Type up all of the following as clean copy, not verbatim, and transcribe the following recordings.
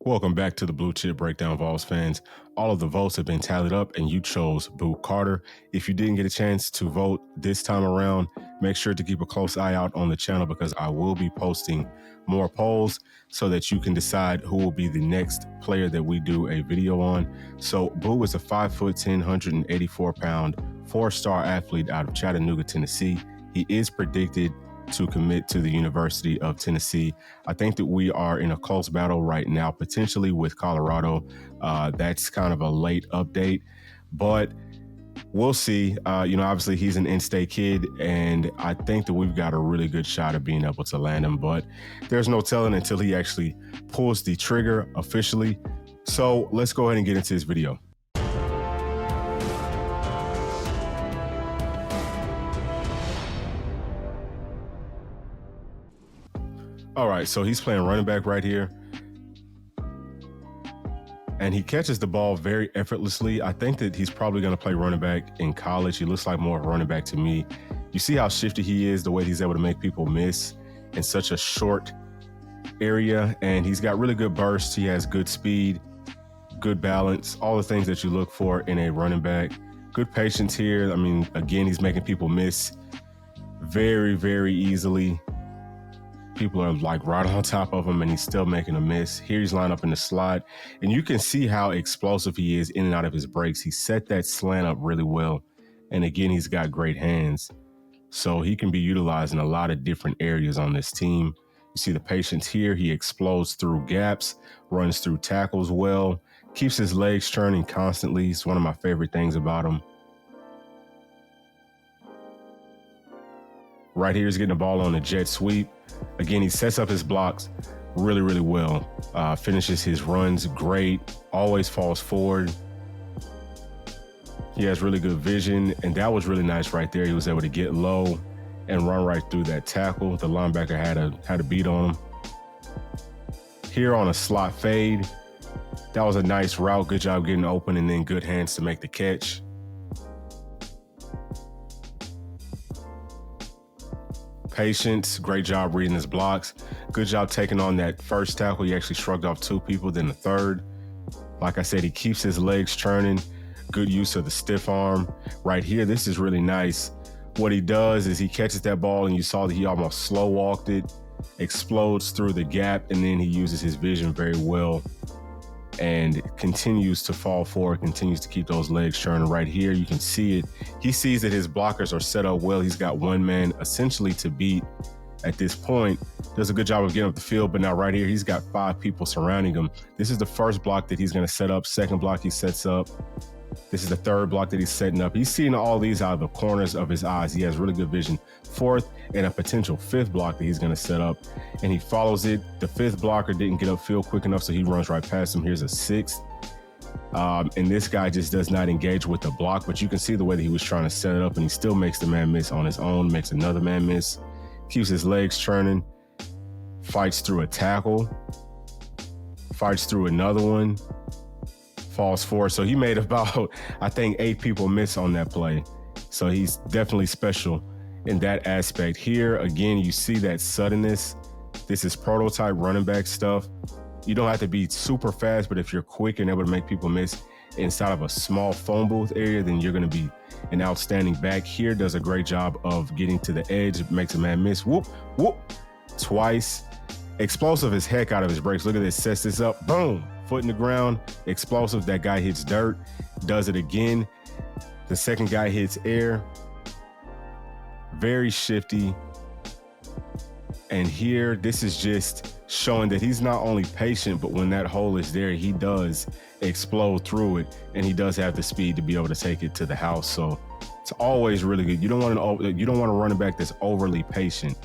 Welcome back to the Blue Chip Breakdown, Vols fans. All of the votes have been tallied up and you chose Boo Carter. If you didn't get a chance to vote this time around, make sure to keep a close eye out on the channel because I will be posting more polls so that you can decide who will be the next player that we do a video on. So Boo is a 5'10", 184-pound, 4-star athlete out of Chattanooga, Tennessee. He is predicted to commit to the University of Tennessee. I think that we are in a close battle right now, potentially with Colorado. That's kind of a late update, but we'll see. Obviously he's an in-state kid, and I think that we've got a really good shot at being able to land him, but there's no telling until he actually pulls the trigger officially. So let's go ahead and get into this video. All right, so he's playing running back right here. And he catches the ball very effortlessly. I think that he's probably going to play running back in college. He looks like more of a running back to me. You see how shifty he is, the way he's able to make people miss in such a short area. And he's got really good bursts. He has good speed, good balance, all the things that you look for in a running back. Good patience here. I mean, again, he's making people miss very, very easily. People are like right on top of him and he's still making a miss. Here he's lined up in the slot and you can see how explosive he is in and out of his breaks. He set that slant up really well. And again, he's got great hands. So he can be utilized in a lot of different areas on this team. You see the patience here. He explodes through gaps, runs through tackles well, keeps his legs churning constantly. It's one of my favorite things about him. Right here, he's getting the ball on a jet sweep. Again, he sets up his blocks really, really well. Finishes his runs great, always falls forward. He has really good vision, and that was really nice right there. He was able to get low and run right through that tackle. The linebacker had a beat on him. Here on a slot fade, that was a nice route. Good job getting open, and then good hands to make the catch. Patience, great job reading his blocks. Good job taking on that first tackle. He actually shrugged off 2 people, then the third. Like I said, he keeps his legs churning. Good use of the stiff arm. Right here, this is really nice. What he does is he catches that ball and you saw that he almost slow walked it, explodes through the gap, and then he uses his vision very well and continues to fall forward, continues to keep those legs churning. Right here, you can see it. He sees that his blockers are set up well. He's got one man essentially to beat at this point. Does a good job of getting up the field, but now right here, he's got 5 people surrounding him. This is the first block that he's gonna set up. Second block he sets up. This is the third block that he's setting up. He's seeing all these out of the corners of his eyes. He has really good vision. Fourth and a potential 5th block that he's going to set up, and he follows it. The 5th blocker didn't get upfield quick enough, so he runs right past him. Here's a 6th. And this guy just does not engage with the block, but you can see the way that he was trying to set it up, and he still makes the man miss on his own, makes another man miss, keeps his legs churning, fights through a tackle, fights through another one, falls forward. So he made about, I think, 8 people miss on that play. So he's definitely special in that aspect. Here, again, you see that suddenness. This is prototype running back stuff. You don't have to be super fast, but if you're quick and able to make people miss inside of a small phone booth area, then you're going to be an outstanding back. Here does a great job of getting to the edge, makes a man miss. Whoop, whoop, twice. Explosive as heck out of his breaks. Look at this, sets this up, boom. Foot in the ground, explosive. That guy hits dirt, does it again. The second guy hits air. Very shifty. And here, this is just showing that he's not only patient, but when that hole is there, he does explode through it, and he does have the speed to be able to take it to the house. So it's always really good. You don't want a running back that's overly patient.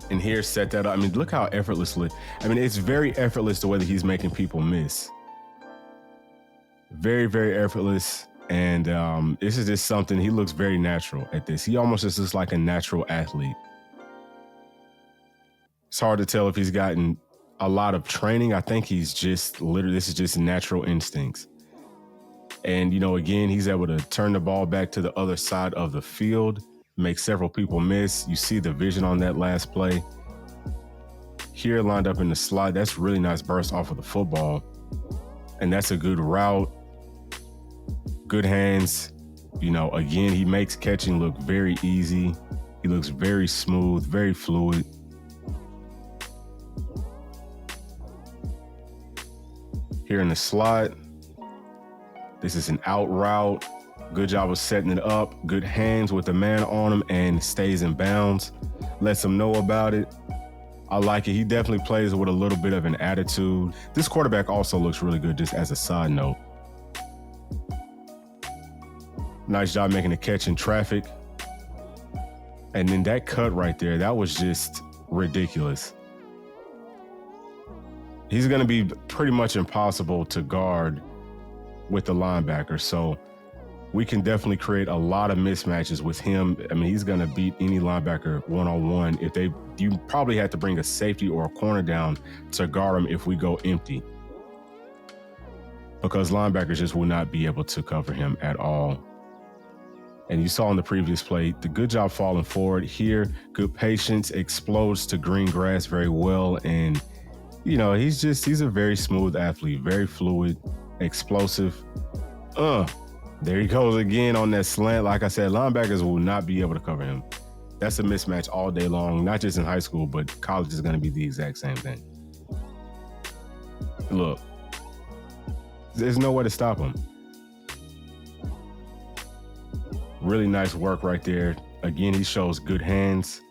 And here, set that up. I mean, look how effortlessly. I mean, it's very effortless the way that he's making people miss. Very, very effortless. And this is just something, he looks very natural at this. He almost just looks like a natural athlete. It's hard to tell if he's gotten a lot of training. I think he's just literally, this is just natural instincts. And, again, he's able to turn the ball back to the other side of the field, make several people miss. You see the vision on that last play. Here lined up in the slot. That's really nice burst off of the football. And that's a good route. Good hands. You know, again, he makes catching look very easy. He looks very smooth, very fluid. Here in the slot, this is an out route. Good job of setting it up. Good hands with the man on him and stays in bounds. Lets him know about it. I like it. He definitely plays with a little bit of an attitude. This quarterback also looks really good, just as a side note. Nice job making a catch in traffic. And then that cut right there, that was just ridiculous. He's going to be pretty much impossible to guard with the linebacker. So we can definitely create a lot of mismatches with him. I mean, he's going to beat any linebacker one-on-one. You probably have to bring a safety or a corner down to guard him if we go empty, because linebackers just will not be able to cover him at all. And you saw in the previous play, the good job falling forward here, good patience, explodes to green grass very well. And, you know, he's a very smooth athlete, very fluid, explosive. There he goes again on that slant. Like I said, linebackers will not be able to cover him. That's a mismatch all day long, not just in high school, but college is going to be the exact same thing. Look, there's no way to stop him. Really nice work right there. Again, he shows good hands.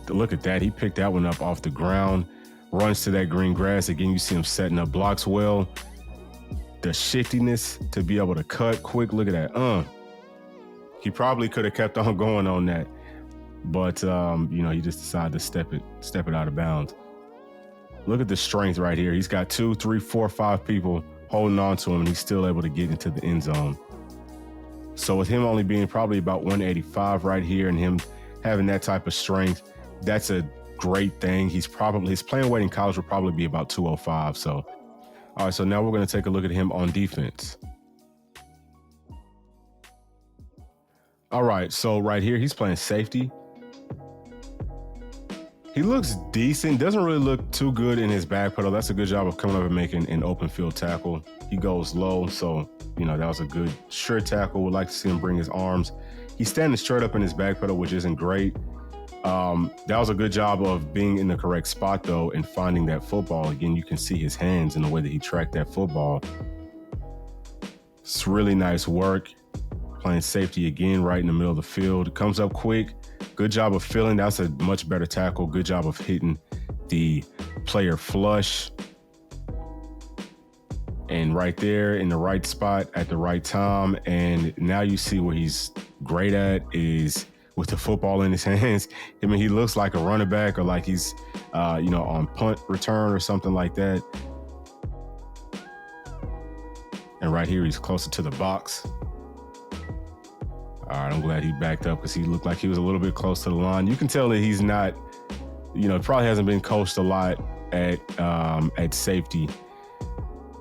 Look at that. He picked that one up off the ground, runs to that green grass. Again, you see him setting up blocks well. The shiftiness to be able to cut quick. Look at that. He probably could have kept on going on that, but you know, he just decided to step it out of bounds. Look at the strength right here. He's got 2, 3, 4, 5 people holding on to him, and he's still able to get into the end zone. So with him only being probably about 185 right here, and him having that type of strength, that's a great thing. His playing weight in college will probably be about 205. So, all right, so now we're going to take a look at him on defense. All right, so right here, he's playing safety. He looks decent, doesn't really look too good in his back pedal. That's a good job of coming up and making an open field tackle. He goes low, so, you know, that was a good sure tackle. Would like to see him bring his arms. He's standing straight up in his back pedal, which isn't great. That was a good job of being in the correct spot, though, and finding that football. Again, you can see his hands and the way that he tracked that football. It's really nice work. Playing safety again, right in the middle of the field. Comes up quick. Good job of filling. That's a much better tackle. Good job of hitting the player flush. And right there in the right spot at the right time. And now you see what he's great at is with the football in his hands. I mean, he looks like a running back, or like he's, you know, on punt return or something like that. And right here, he's closer to the box. All right, I'm glad he backed up because he looked like he was a little bit close to the line. You can tell that he's not, you know, probably hasn't been coached a lot at safety,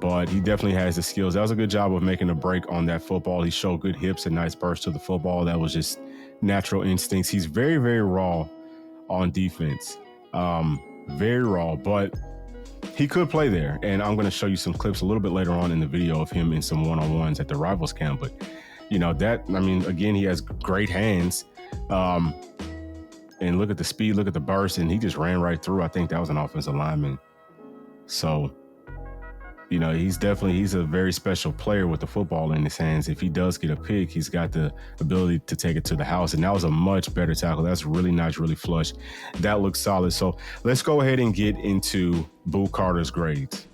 but he definitely has the skills. That was a good job of making a break on that football. He showed good hips and nice burst to the football. That was just natural instincts. He's very, very raw on defense. Very raw, but he could play there. And I'm going to show you some clips a little bit later on in the video of him in some one-on-ones at the Rivals camp. But you know, that, I mean, again, he has great hands. And look at the speed, look at the burst, and he just ran right through. I think that was an offensive lineman. So, you know, he's a very special player with the football in his hands. If he does get a pick, he's got the ability to take it to the house. And that was a much better tackle. That's really nice, really flush. That looks solid. So let's go ahead and get into Boo Carter's grades.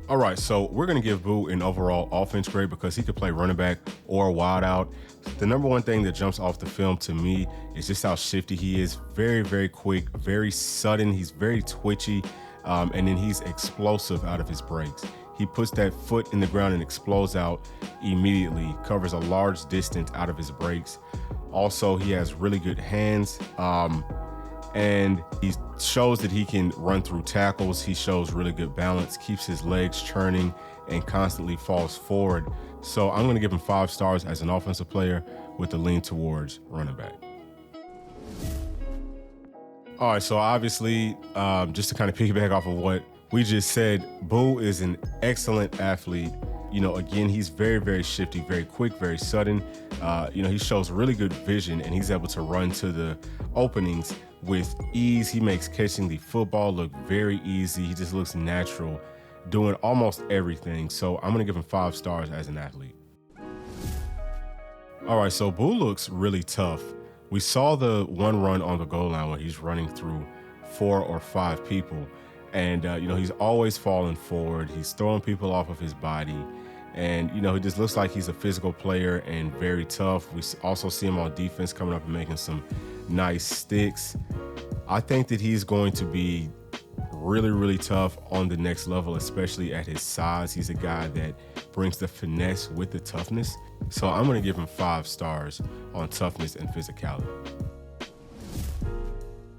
All right, so we're going to give Boo an overall offense grade because he could play running back or wide out. The number one thing that jumps off the film to me is just how shifty he is. Very, very quick, very sudden. He's very twitchy, and then he's explosive out of his breaks. He puts that foot in the ground and explodes out immediately, covers a large distance out of his breaks. Also, he has really good hands. And he shows that he can run through tackles. He shows really good balance, keeps his legs churning, and constantly falls forward. So I'm going to give him 5 stars as an offensive player with a lean towards running back. All right, so obviously, just to kind of piggyback off of what we just said, Boo is an excellent athlete. You know, again, he's very, very shifty, very quick, very sudden. You know, he shows really good vision, and he's able to run to the openings with ease. He makes catching the football look very easy. He just looks natural, doing almost everything. So I'm gonna give him 5 stars as an athlete. All right, so Boo looks really tough. We saw the one run on the goal line where he's running through 4 or 5 people. And, you know, he's always falling forward. He's throwing people off of his body. And, you know, he just looks like he's a physical player and very tough. We also see him on defense coming up and making some nice sticks. I think that he's going to be really, really tough on the next level, especially at his size. He's a guy that brings the finesse with the toughness. So I'm going to give him 5 stars on toughness and physicality.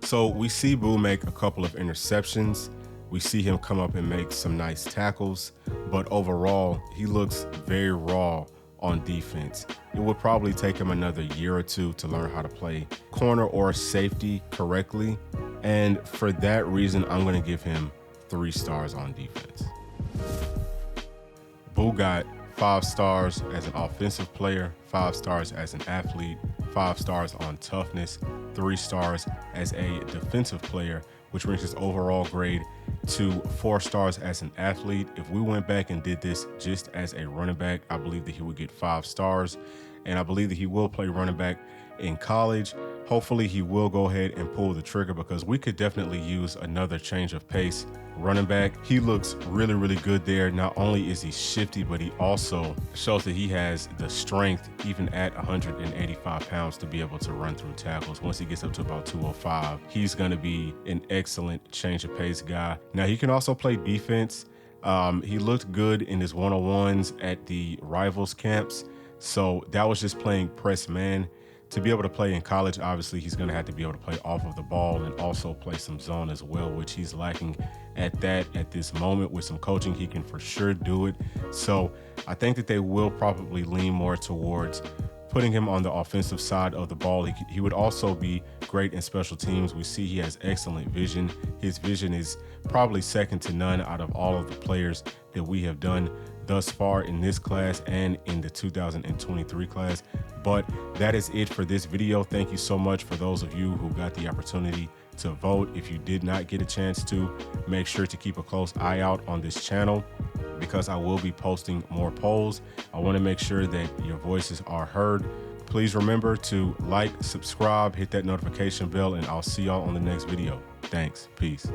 So we see Boo make a couple of interceptions. We see him come up and make some nice tackles, but overall, he looks very raw on defense. It would probably take him another year or 2 to learn how to play corner or safety correctly. And for that reason, I'm going to give him 3 stars on defense. Boo got 5 stars as an offensive player, 5 stars as an athlete, 5 stars on toughness, 3 stars as a defensive player, which brings his overall grade to 4 stars as an athlete. If we went back and did this just as a running back, I believe that he would get 5 stars. And I believe that he will play running back in college. Hopefully he will go ahead and pull the trigger, because we could definitely use another change of pace running back. He looks really, really good there. Not only is he shifty, but he also shows that he has the strength, even at 185 pounds, to be able to run through tackles. Once he gets up to about 205, he's going to be an excellent change of pace guy. Now, he can also play defense. He looked good in his one-on-ones at the rivals camps. So that was just playing press man. To be able to play in college, obviously, he's going to have to be able to play off of the ball and also play some zone as well, which he's lacking at this moment. With some coaching, he can for sure do it. So I think that they will probably lean more towards putting him on the offensive side of the ball. He would also be great in special teams. We see he has excellent vision. His vision is probably second to none out of all of the players that we have done thus far in this class and in the 2023 class. But that is it for this video. Thank you so much for those of you who got the opportunity to vote. If you did not get a chance to, make sure to keep a close eye out on this channel, because I will be posting more polls. I want to make sure that your voices are heard. Please remember to like, subscribe, hit that notification bell, and I'll see y'all on the next video. Thanks. Peace.